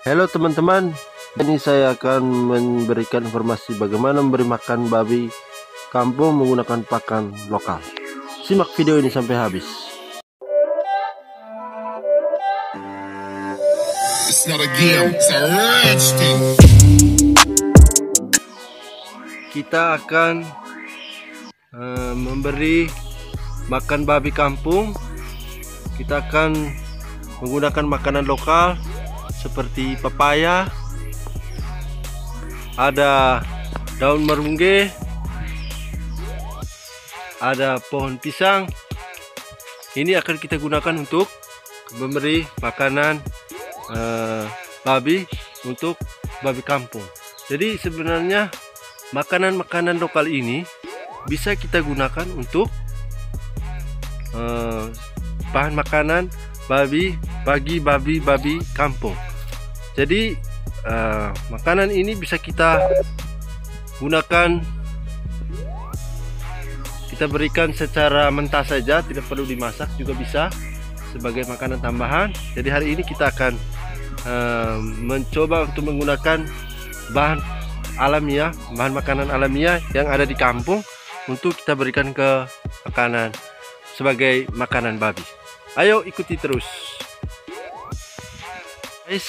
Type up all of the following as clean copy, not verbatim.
Halo teman-teman, ini saya akan memberikan informasi bagaimana memberi makan babi kampung menggunakan pakan lokal. Simak video ini sampai habis. It's not a game, it's a rich thing. Kita akan memberi makan babi kampung. Kita akan menggunakan makanan lokal seperti pepaya, ada daun merungge, ada pohon pisang. Ini akan kita gunakan untuk memberi makanan babi untuk babi kampung. Jadi sebenarnya makanan-makanan lokal ini bisa kita gunakan untuk bahan makanan bagi babi kampung. Jadi makanan ini bisa kita gunakan, kita berikan secara mentah saja, tidak perlu dimasak juga bisa sebagai makanan tambahan. Jadi hari ini kita akan mencoba untuk menggunakan bahan alamiah, bahan makanan alamiah yang ada di kampung untuk kita berikan ke makanan sebagai makanan babi. Ayo ikuti terus. Guys,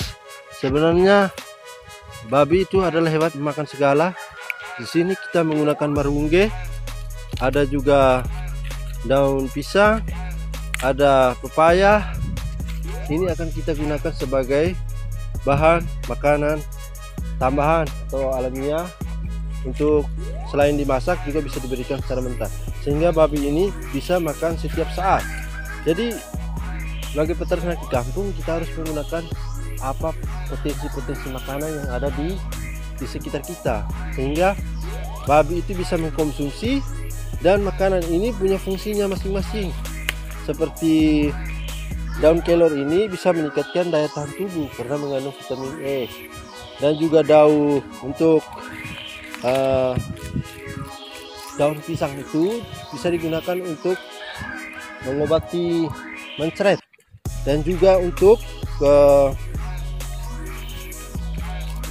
sebenarnya babi itu adalah hewan makan segala. Di sini kita menggunakan marungge, ada juga daun pisang, ada pepaya. Ini akan kita gunakan sebagai bahan makanan tambahan atau alamiah, untuk selain dimasak juga bisa diberikan secara mentah, sehingga babi ini bisa makan setiap saat. Jadi sebagai peternak di kampung kita harus menggunakan apa potensi-potensi makanan yang ada di sekitar kita, sehingga babi itu bisa mengkonsumsi, dan makanan ini punya fungsinya masing-masing. Seperti daun kelor ini bisa meningkatkan daya tahan tubuh karena mengandung vitamin E, dan juga daun untuk daun pisang itu bisa digunakan untuk mengobati mencret, dan juga untuk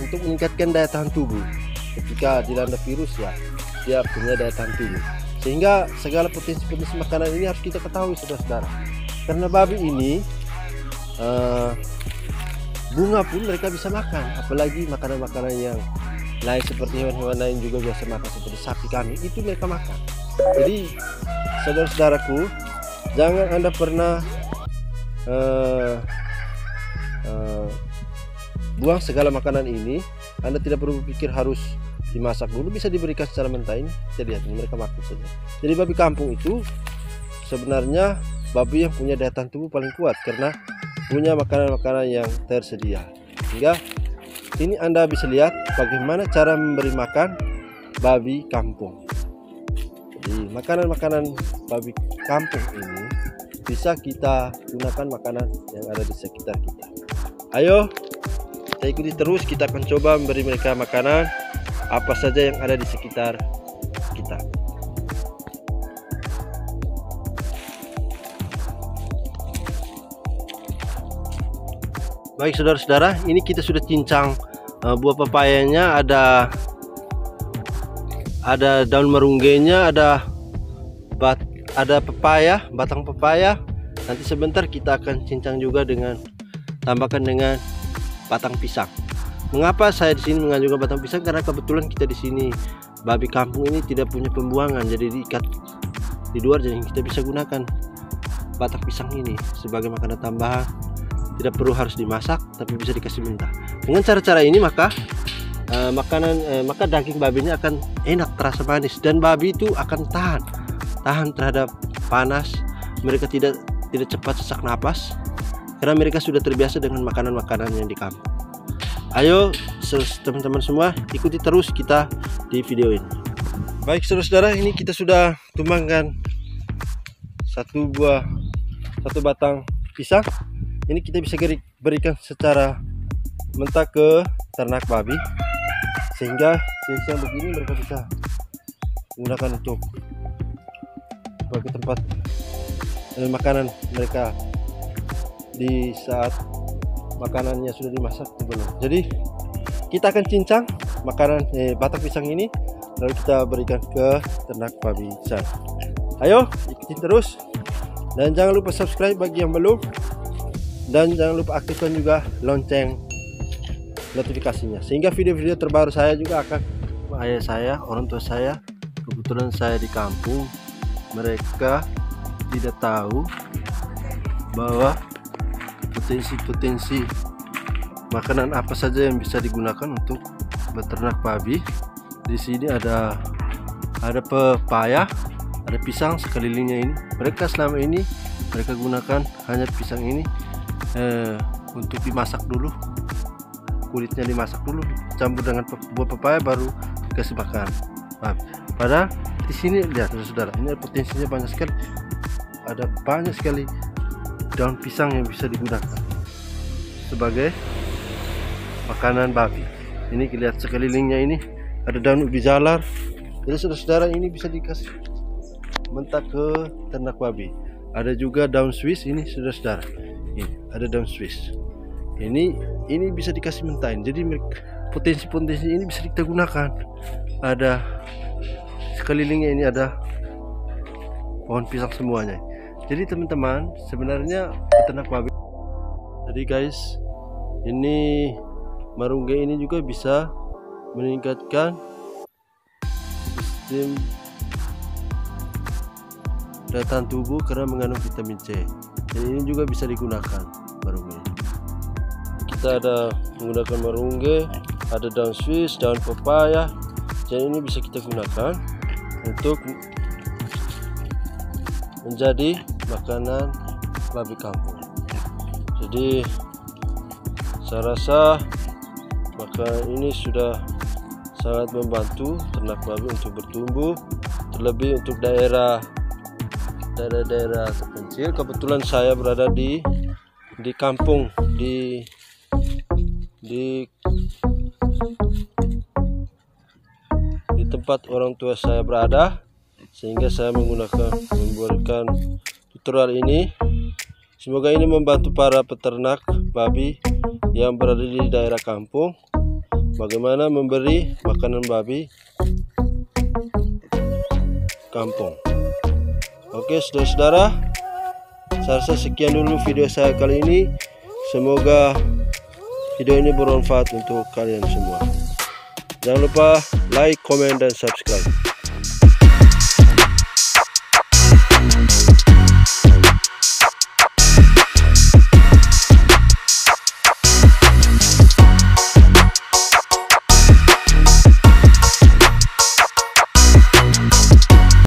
meningkatkan daya tahan tubuh. Ketika dilanda virus ya, dia punya daya tahan tubuh. Sehingga segala potensi-potensi makanan ini harus kita ketahui, saudara-saudara. Karena babi ini bunga pun mereka bisa makan, apalagi makanan-makanan yang lain seperti hewan-hewan lain juga biasa makan, seperti sapi, kambing, itu mereka makan. Jadi saudara-saudaraku, jangan Anda pernah buang segala makanan ini. Anda tidak perlu berpikir harus dimasak dulu, bisa diberikan secara mentah. Ini kita lihat, mereka makan saja. Jadi babi kampung itu sebenarnya babi yang punya daya tahan tubuh paling kuat karena punya makanan-makanan yang tersedia. Sehingga ini Anda bisa lihat bagaimana cara memberi makan babi kampung. Jadi makanan-makanan babi kampung ini bisa kita gunakan makanan yang ada di sekitar kita. Ayo kita ikuti terus, kita akan coba memberi mereka makanan apa saja yang ada di sekitar kita. Baik saudara-saudara, ini kita sudah cincang buah pepayanya, ada daun merunggenya, ada pepaya, batang pepaya. Nanti sebentar kita akan cincang juga tambahkan dengan batang pisang. Mengapa saya di sini mengajukan batang pisang? Karena kebetulan kita di sini babi kampung ini tidak punya pembuangan, jadi diikat di luar, jadi kita bisa gunakan batang pisang ini sebagai makanan tambahan. Tidak perlu harus dimasak, tapi bisa dikasih mentah. Dengan cara-cara ini maka maka daging babinya akan enak, terasa manis, dan babi itu akan tahan terhadap panas. Mereka tidak cepat sesak napas karena mereka sudah terbiasa dengan makanan-makanan yang di kampung. Ayo teman-teman semua, ikuti terus kita di video ini. Baik saudara-saudara, ini kita sudah tumbangkan satu batang pisang. Ini kita bisa berikan secara mentah ke ternak babi, sehingga siang begini mereka bisa gunakan untuk sebagai tempat makanan mereka di saat makanannya sudah dimasak belum. Jadi kita akan cincang makanan batang pisang ini, lalu kita berikan ke ternak babi besar. Ayo ikutin terus, dan jangan lupa subscribe bagi yang belum, dan jangan lupa aktifkan juga lonceng notifikasinya, sehingga video-video terbaru saya juga akan ayah saya, orang tua saya. Kebetulan saya di kampung, mereka tidak tahu bahwa potensi makanan apa saja yang bisa digunakan untuk beternak babi. Di sini ada pepaya, ada pisang sekelilingnya ini. Mereka selama ini mereka gunakan hanya pisang ini untuk dimasak dulu, kulitnya dimasak dulu, campur dengan buah pepaya baru dikasih makan. Padahal di sini lihat saudara, ini potensinya banyak sekali. Ada banyak sekali daun pisang yang bisa digunakan sebagai makanan babi. Ini lihat sekelilingnya ini ada daun ubi jalar. Jadi saudara-saudara, ini bisa dikasih mentah ke ternak babi. Ada juga daun Swiss ini saudara-saudara. Ini ada daun Swiss. Ini bisa dikasih mentahin. Jadi potensi ini bisa kita gunakan. Ada sekelilingnya ini ada pohon pisang semuanya. Jadi teman-teman, sebenarnya peternak babi. Jadi guys, ini marungge ini juga bisa meningkatkan sistem daya tahan tubuh karena mengandung vitamin C. Jadi ini juga bisa digunakan marungge. Kita ada menggunakan marungge, ada daun Swiss, daun pepaya. Jadi ini bisa kita gunakan untuk menjadi makanan babi kampung. Jadi saya rasa makanan ini sudah sangat membantu ternak babi untuk bertumbuh, terlebih untuk daerah terpencil. Kebetulan saya berada di kampung, di tempat orang tua saya berada, sehingga saya memberikan tutorial ini. Semoga ini membantu para peternak babi yang berada di daerah kampung bagaimana memberi makanan babi kampung. Oke saudara-saudara, saya rasa sekian dulu video saya kali ini. Semoga video ini bermanfaat untuk kalian semua. Jangan lupa like, comment, dan subscribe.